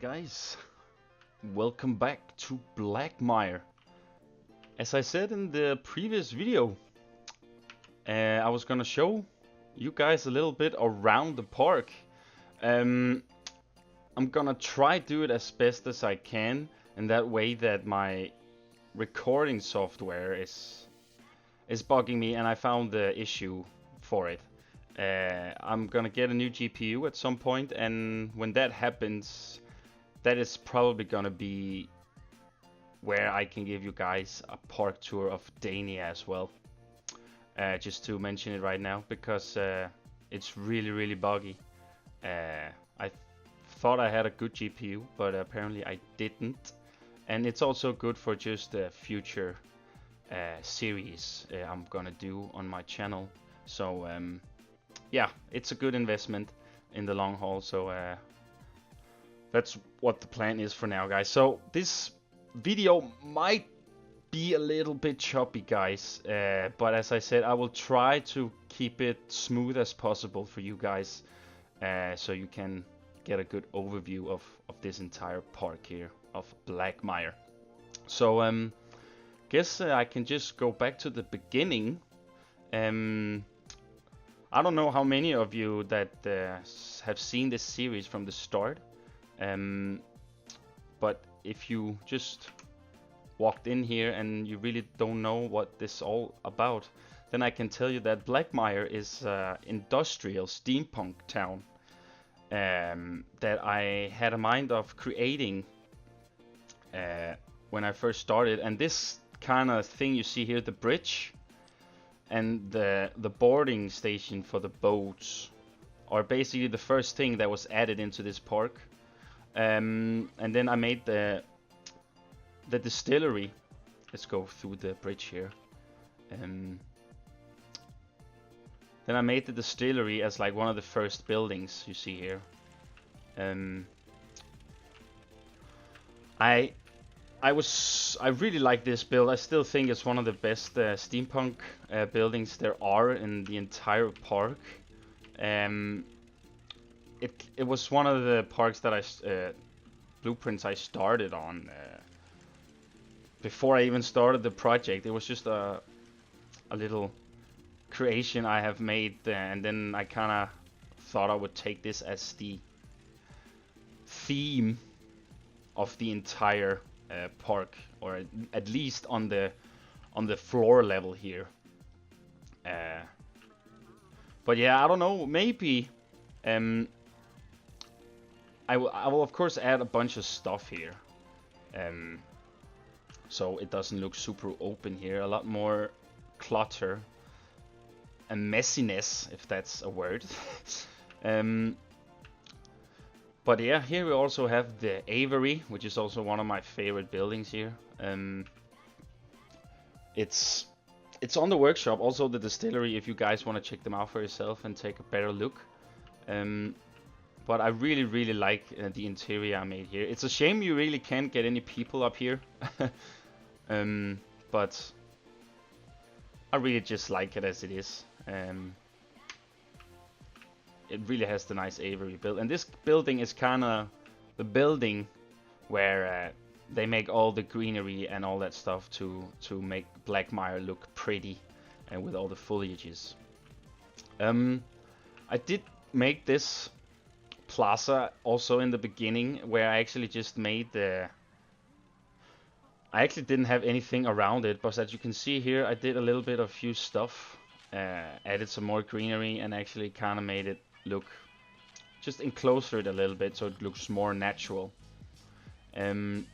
guys, welcome back to Blackmire. As I said in the previous video, I was gonna show you guys a little bit around the park. I'm gonna try do it as best as I can, in that way that my recording software is bugging me, and I found the issue for it. I'm gonna get a new GPU at some point, and when that happens, that is probably gonna be where I can give you guys a park tour of Dania as well. Just to mention it right now, because it's really buggy. I thought I had a good GPU, but apparently I didn't. And it's also good for just the future series I'm gonna do on my channel. So yeah, it's a good investment in the long haul. So that's what the plan is for now, guys. So this video might be a little bit choppy, guys, but as I said, I will try to keep it smooth as possible for you guys, so you can get a good overview of this entire park here of Blackmire. So guess I can just go back to the beginning. I don't know how many of you that have seen this series from the start, but if you just walked in here and you really don't know what this is all about, then I can tell you that Blackmire is an industrial steampunk town that I had a mind of creating when I first started. And this kind of thing you see here, the bridge and the boarding station for the boats, are basically the first thing that was added into this park. And then I made the distillery. Let's go through the bridge here. Then I made the distillery as like one of the first buildings you see here. I really like this build. I still think it's one of the best steampunk buildings there are in the entire park. It was one of the parks that blueprints I started on before I even started the project. It was just a little creation I have made, and then I kind of thought I would take this as the theme of the entire park, or at least on the floor level here. But yeah, I don't know, maybe I will of course add a bunch of stuff here, so it doesn't look super open here. A lot more clutter and messiness, if that's a word. But yeah, here we also have the aviary, which is also one of my favorite buildings here. It's on the workshop, also the distillery, if you guys want to check them out for yourself and take a better look. But I really like the interior I made here. It's a shame you really can't get any people up here. But I really just like it as it is. It really has the nice aviary build, and this building is kind of the building where they make all the greenery and all that stuff to make Blackmire look pretty, and with all the foliages. I did make this plaza also in the beginning, where I actually just made I actually didn't have anything around it, but as you can see here, I did a little bit of few stuff, added some more greenery, and actually kind of made it look, just enclosed it a little bit so it looks more natural. And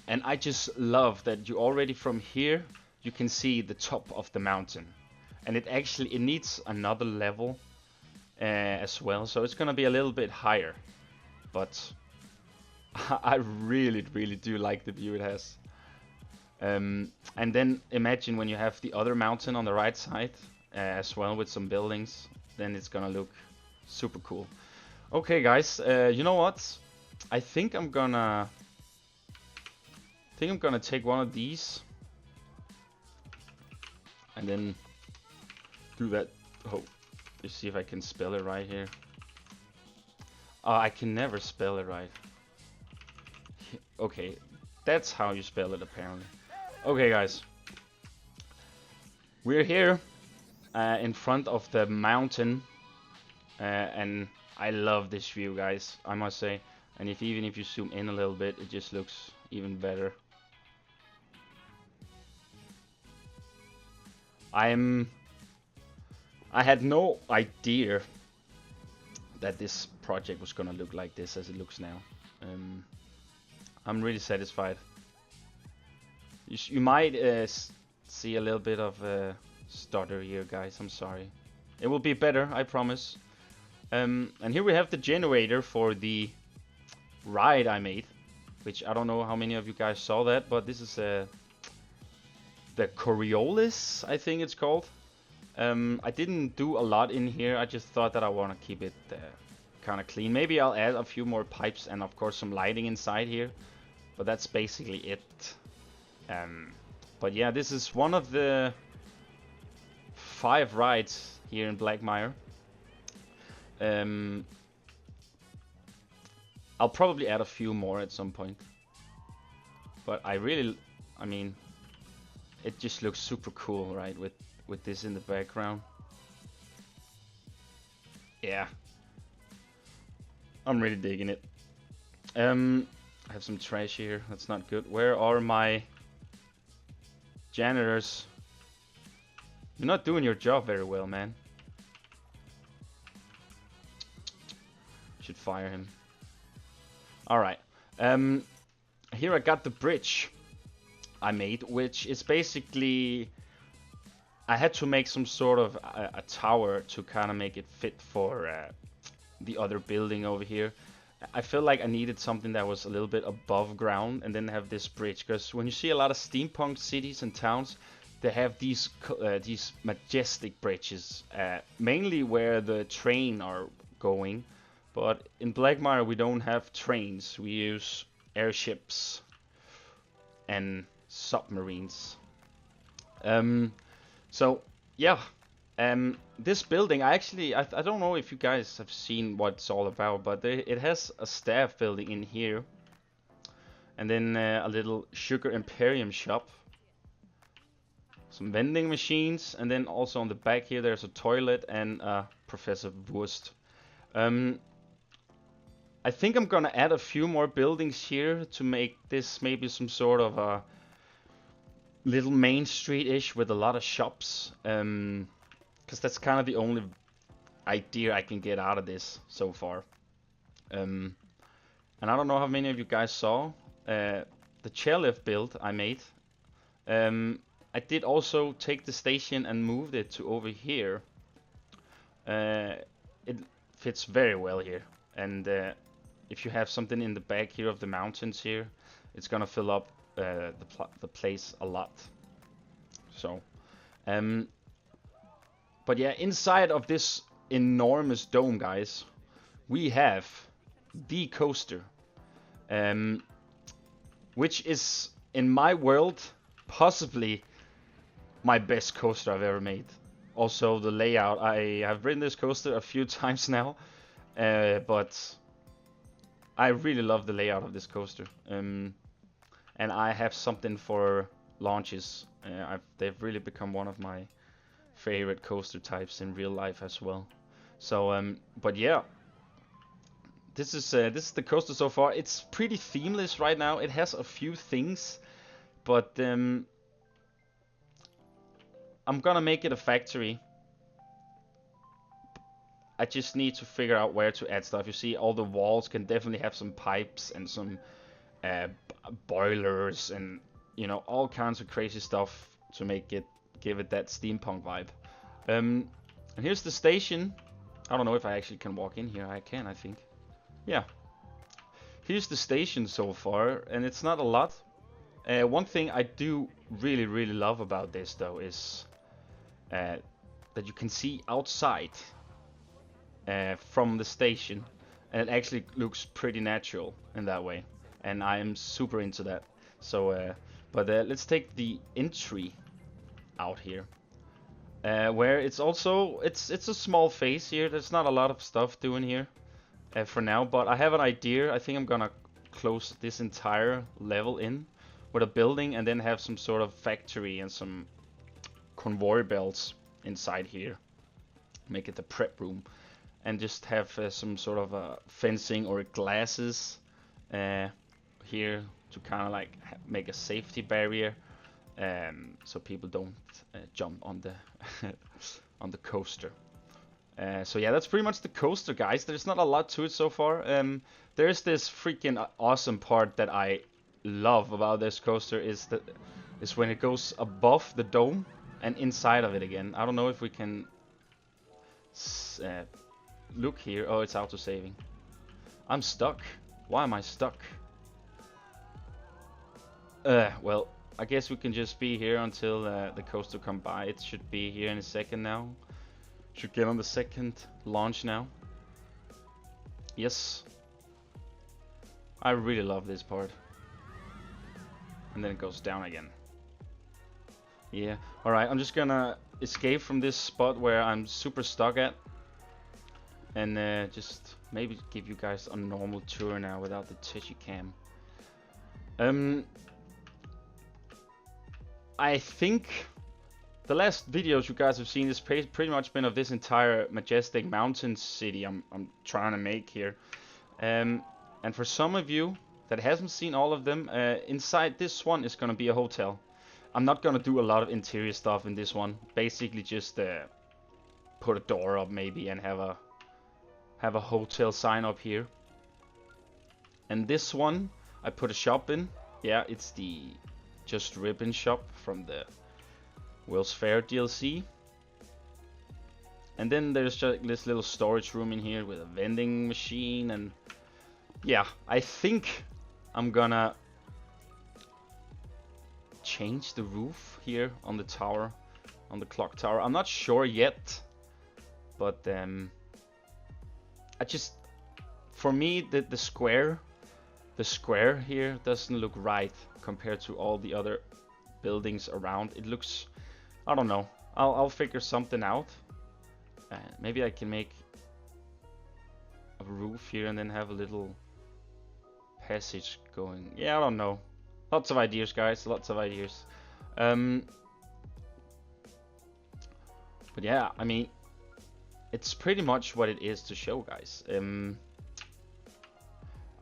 I just love that you already from here you can see the top of the mountain, and it needs another level as well, so it's gonna be a little bit higher, but I really do like the view it has. And then imagine when you have the other mountain on the right side as well, with some buildings, then it's gonna look super cool. Okay guys, you know what? I think I'm gonna take one of these and then do that. Oh, let's see if I can spell it right here. Oh, I can never spell it right. Okay, that's how you spell it apparently. Okay, guys. We're here in front of the mountain, and I love this view, guys, I must say. And even if you zoom in a little bit, it just looks even better. I had no idea that this project was gonna look like this as it looks now. I'm really satisfied. You might see a little bit of stutter here, guys. I'm sorry. It will be better, I promise. And here we have the generator for the ride I made, which I don't know how many of you guys saw that, but this is the Coriolis, I think it's called. I didn't do a lot in here. I just thought that I want to keep it kind of clean. Maybe I'll add a few more pipes and of course some lighting inside here, but that's basically it. But yeah, this is one of the 5 rides here in Blackmire. I'll probably add a few more at some point, but I mean, it just looks super cool, right, with this in the background. Yeah, I'm really digging it. I have some trash here. That's not good. Where are my janitors? You're not doing your job very well, man. Should fire him. Alright. Here I got the bridge I made, which is basically... I had to make some sort of a tower to kind of make it fit for the other building over here. I felt like I needed something that was a little bit above ground and then have this bridge, because when you see a lot of steampunk cities and towns, they have these majestic bridges, mainly where the train are going. But in Blackmire we don't have trains, we use airships and submarines. So yeah, this building, I don't know if you guys have seen what it's all about, but it has a staff building in here, and then a little sugar emporium shop, some vending machines, and then also on the back here there's a toilet and Professor Wurst. I think I'm gonna add a few more buildings here to make this maybe some sort of a little main street-ish with a lot of shops, because that's kind of the only idea I can get out of this so far. And I don't know how many of you guys saw the chairlift build I made. I did also take the station and moved it to over here. It fits very well here, and if you have something in the back here of the mountains here, it's gonna fill up the place a lot. So, but yeah, inside of this enormous dome, guys, we have the coaster, which is, in my world, possibly my best coaster I've ever made. Also, the layout, I have ridden this coaster a few times now, but I really love the layout of this coaster. And I have something for launches. They've really become one of my favorite coaster types in real life as well. So, but yeah, this is the coaster so far. It's pretty themeless right now. It has a few things, but I'm gonna make it a factory. I just need to figure out where to add stuff. You see, all the walls can definitely have some pipes and some boilers and, you know, all kinds of crazy stuff to give it that steampunk vibe. And here's the station. I don't know if I actually can walk in here. I can, I think. Yeah. Here's the station so far, and it's not a lot. One thing I do really love about this though is that you can see outside from the station, and it actually looks pretty natural in that way, and I am super into that. So but let's take the entry out here, where it's a small face here. There's not a lot of stuff doing here for now, but I have an idea. I think I'm gonna close this entire level in with a building and then have some sort of factory and some conveyor belts inside here. Make it a prep room. And just have some sort of fencing or glasses here to kind of like make a safety barrier, so people don't jump on the on the coaster. So yeah, that's pretty much the coaster, guys. There's not a lot to it so far. There's this freaking awesome part that I love about this coaster is when it goes above the dome and inside of it again. I don't know if we can look here. Oh, it's auto-saving. I'm stuck. Why am I stuck? Well, I guess we can just be here until the coaster come by. It should be here in a second now. Should get on the second launch now. Yes. I really love this part. And then it goes down again. Yeah. Alright, I'm just gonna escape from this spot where I'm super stuck at. And just maybe give you guys a normal tour now without the tissue cam. I think the last videos you guys have seen is pretty much been of this entire majestic mountain city I'm trying to make here. And for some of you that hasn't seen all of them, inside this one is gonna be a hotel. I'm not gonna do a lot of interior stuff in this one. Basically just put a door up maybe and have a hotel sign up here. And this one I put a shop in. Yeah, it's the Just Ribbon shop from the World's Fair DLC. And then there's just this little storage room in here with a vending machine. And yeah, I think I'm gonna change the roof here on the tower, on the clock tower. I'm not sure yet, but for me the square here doesn't look right compared to all the other buildings around. It looks, I don't know. I'll figure something out. Maybe I can make a roof here and then have a little passage going. Yeah, I don't know. Lots of ideas, guys. Lots of ideas. But yeah, I mean, it's pretty much what it is to show, guys.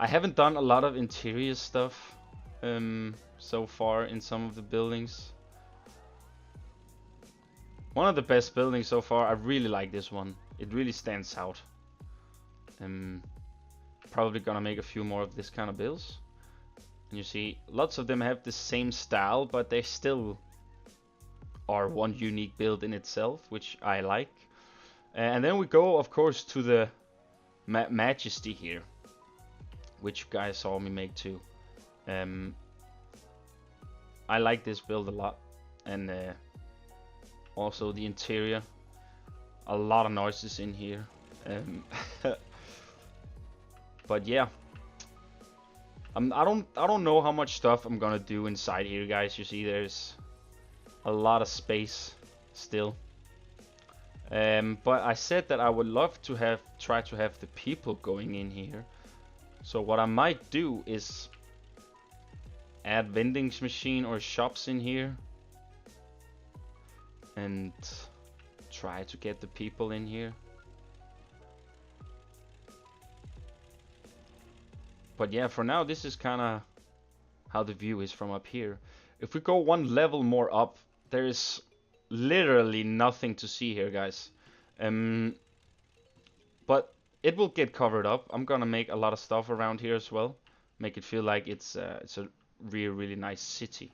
I haven't done a lot of interior stuff so far in some of the buildings. One of the best buildings so far. I really like this one. It really stands out. Probably gonna make a few more of this kind of builds. And you see, lots of them have the same style, but they still are one unique build in itself, which I like. And then we go, of course, to the Majesty here, which you guys saw me make too. I like this build a lot, and also the interior. A lot of noises in here. But yeah, I don't know how much stuff I'm gonna do inside here, guys. You see, there's a lot of space still. But I said that I would love to try to have the people going in here. So what I might do is add vending machine or shops in here and try to get the people in here. But yeah, for now this is kind of how the view is from up here. If we go one level more up, there is literally nothing to see here, guys. But it will get covered up. I'm gonna make a lot of stuff around here as well, make it feel like it's a really nice city.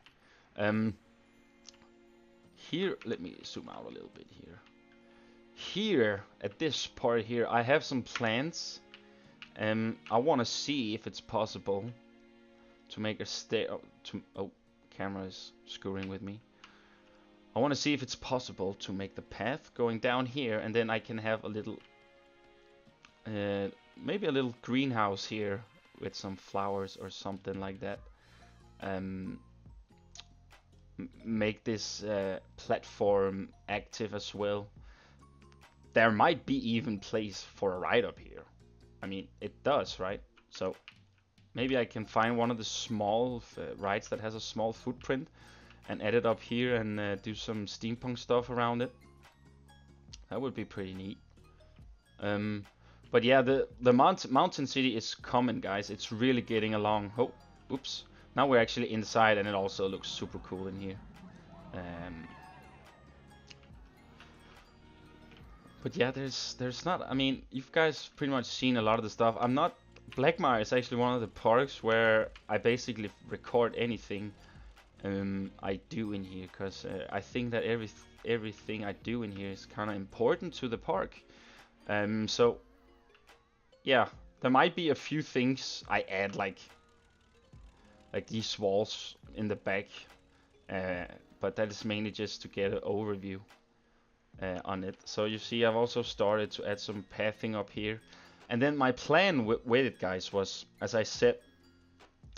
Here, let me zoom out a little bit here. Here at this part here, I have some plans. I want to see if it's possible to make a oh, camera is screwing with me. I want to see if it's possible to make the path going down here, and then I can have a little, maybe a little greenhouse here with some flowers or something like that. Make this platform active as well. There might be even place for a ride up here. I mean, it does, right? So maybe I can find one of the small rides that has a small footprint and add it up here and do some steampunk stuff around it. That would be pretty neat. But yeah, the mountain city is coming, guys. It's really getting along. Oh, oops. Now we're actually inside, and it also looks super cool in here. But yeah, there's not. I mean, you've guys pretty much seen a lot of the stuff. Blackmire is actually one of the parks where I basically record anything I do in here, because I think that everything I do in here is kind of important to the park. So yeah, there might be a few things I add, like these walls in the back, but that is mainly just to get an overview on it. So you see, I've also started to add some pathing up here, and then my plan with it, guys, was, as I said,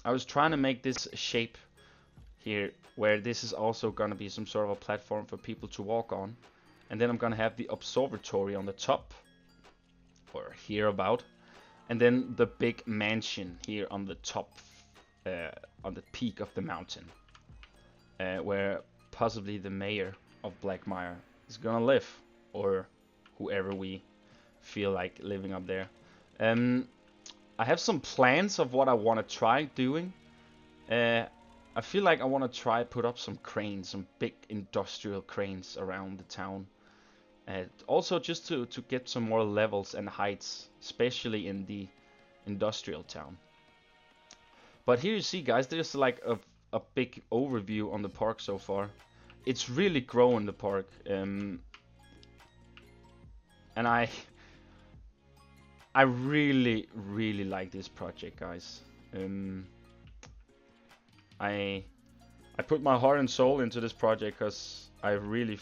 I was trying to make this shape here where this is also gonna be some sort of a platform for people to walk on, and then I'm gonna have the observatory on the top, or here about, and then the big mansion here on the top, on the peak of the mountain, where possibly the mayor of Blackmire is gonna live, or whoever we feel like living up there. I have some plans of what I want to try doing. I feel like I want to try put up some cranes, some big industrial cranes around the town. Also just to get some more levels and heights, especially in the industrial town. But here you see, guys, there's like a big overview on the park so far. It's really growing, the park, and I really like this project, guys. I put my heart and soul into this project because I really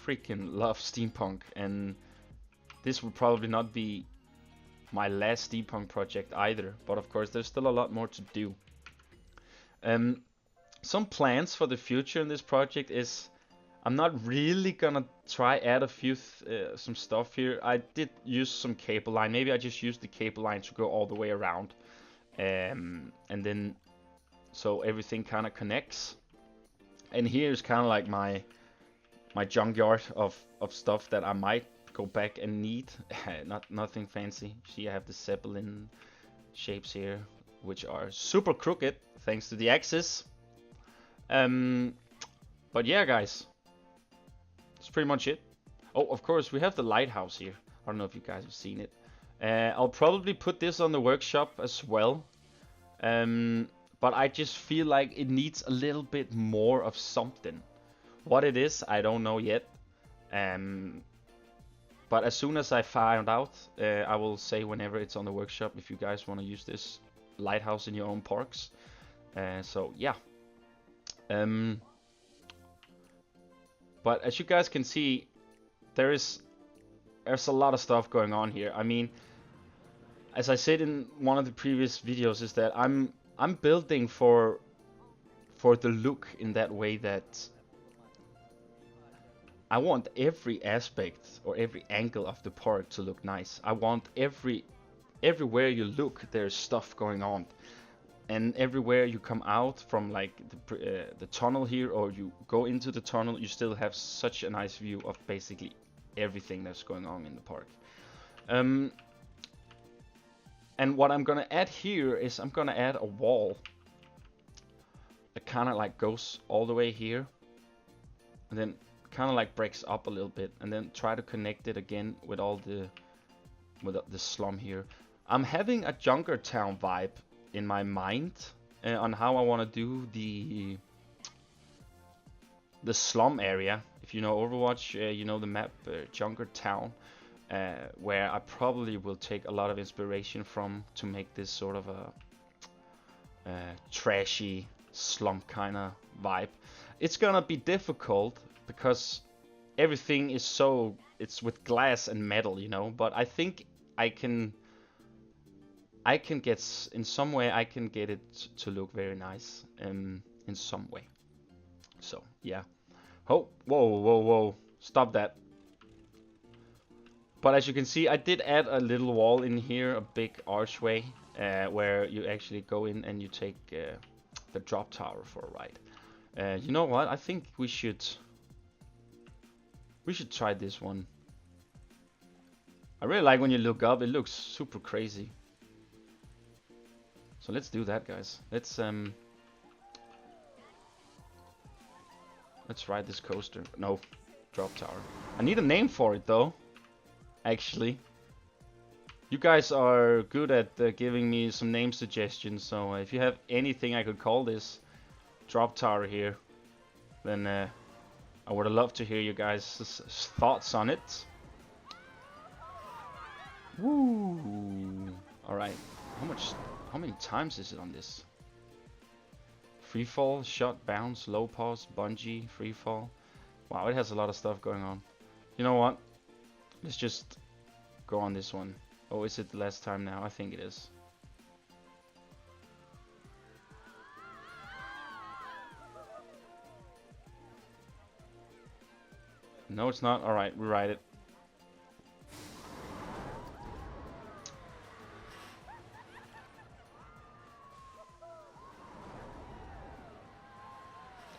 freaking love steampunk, and this will probably not be my last steampunk project either, but of course there's still a lot more to do. Some plans for the future in this project is, I'm not really gonna try add a few some stuff here. I did use some cable line. Maybe I just used the cable line to go all the way around, and then so everything kind of connects. And here's kind of like my junkyard of stuff that I might go back and need. Nothing fancy. See, I have the Zeppelin shapes here, which are super crooked thanks to the axis. But yeah, guys, that's pretty much it. Oh, of course, we have the lighthouse here. I don't know if you guys have seen it. I'll probably put this on the workshop as well. But I just feel like it needs a little bit more of something. What it is, I don't know yet. But as soon as I find out, I will say whenever it's on the workshop if you guys want to use this lighthouse in your own parks. So yeah. But as you guys can see, there's a lot of stuff going on here. I mean, as I said in one of the previous videos, is that I'm building for the look in that way that I want every aspect or every angle of the park to look nice. I want everywhere you look, there's stuff going on. And everywhere you come out from, like the tunnel here, or you go into the tunnel, you still have such a nice view of basically everything that's going on in the park. And what I'm gonna add here is I'm gonna add a wall that kind of like goes all the way here, and then kind of like breaks up a little bit, and then try to connect it again with all the slum here. I'm having a Junkertown vibe in my mind on how I want to do the slum area. If you know Overwatch, you know the map Junkertown, where I probably will take a lot of inspiration from to make this sort of a trashy slum kind of vibe. It's gonna be difficult because everything is it's with glass and metal, you know, but I think I can get, in some way, I can get it to look very nice, in some way. So yeah. Oh, whoa, stop that. But as you can see, I did add a little wall in here, a big archway, where you actually go in and you take the drop tower for a ride. You know what? I think we should try this one. I really like when you look up, it looks super crazy. So let's do that, guys. Let's ride this coaster. No, drop tower. I need a name for it though, actually. You guys are good at giving me some name suggestions, so if you have anything I could call this drop tower here, then I would love to hear you guys' thoughts on it. Woo! Alright, how many times is it on this? Free fall, shot, bounce, low pause, bungee, free fall. Wow, it has a lot of stuff going on. You know what? Let's just go on this one. Oh, is it the last time now? I think it is. No, it's not. Alright, we ride it.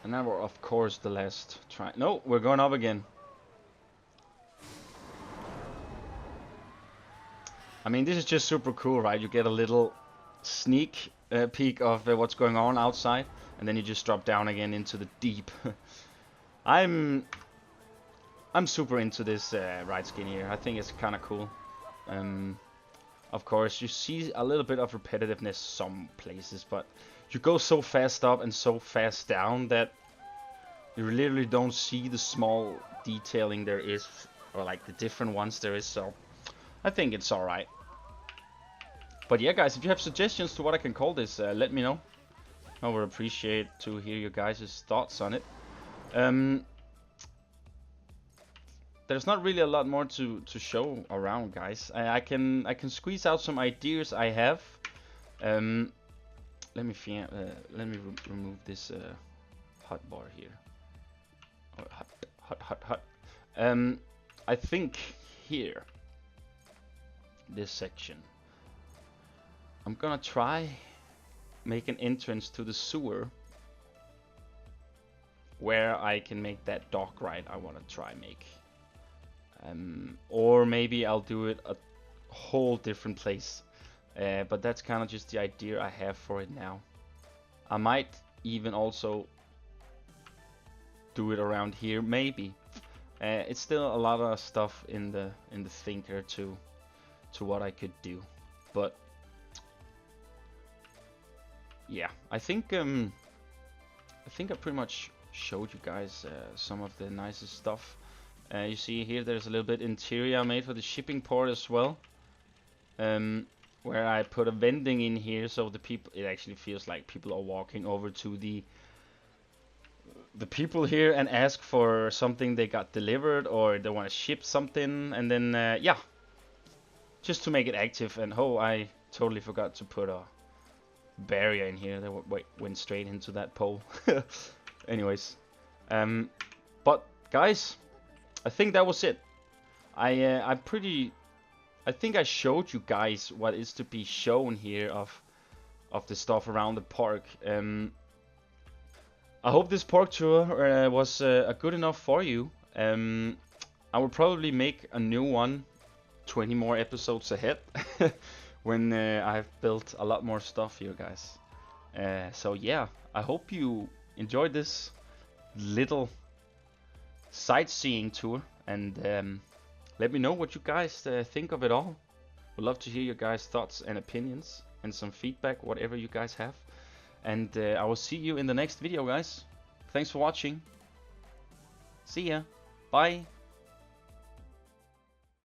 And now we're, of course, the last try. No, we're going up again. I mean, this is just super cool, right? You get a little sneak peek of what's going on outside, and then you just drop down again into the deep. I'm super into this ride skin here. I think it's kind of cool. Of course, you see a little bit of repetitiveness some places, but you go so fast up and so fast down that you literally don't see the small detailing there is, or like the different ones there is, so I think it's alright. But yeah, guys, if you have suggestions to what I can call this, let me know. I would appreciate to hear your guys' thoughts on it. There's not really a lot more to show around, guys. I can squeeze out some ideas I have. Let me remove this hot bar here. Oh, hot. I think here, this section, I'm gonna try make an entrance to the sewer where I can make that dock ride I wanna try make. Or maybe I'll do it a whole different place. But that's kind of just the idea I have for it now. I might even also do it around here, maybe. It's still a lot of stuff in the thinker to what I could do, but yeah, I think I pretty much showed you guys some of the nicest stuff. You see here, there's a little bit interior I made for the shipping port as well. Where I put a vending in here, so the people, it actually feels like people are walking over to the people here and ask for something they got delivered, or they want to ship something, and then yeah, just to make it active. And oh, I totally forgot to put a barrier in here that went straight into that pole. Anyways, but guys, I think that was it. I think I showed you guys what is to be shown here of the stuff around the park. I hope this park tour was good enough for you. I will probably make a new one 20 more episodes ahead when I've built a lot more stuff here, guys. So yeah, I hope you enjoyed this little sightseeing tour, and let me know what you guys think of it all. Would love to hear your guys' thoughts and opinions and some feedback, whatever you guys have. And I will see you in the next video, guys. Thanks for watching. See ya. Bye.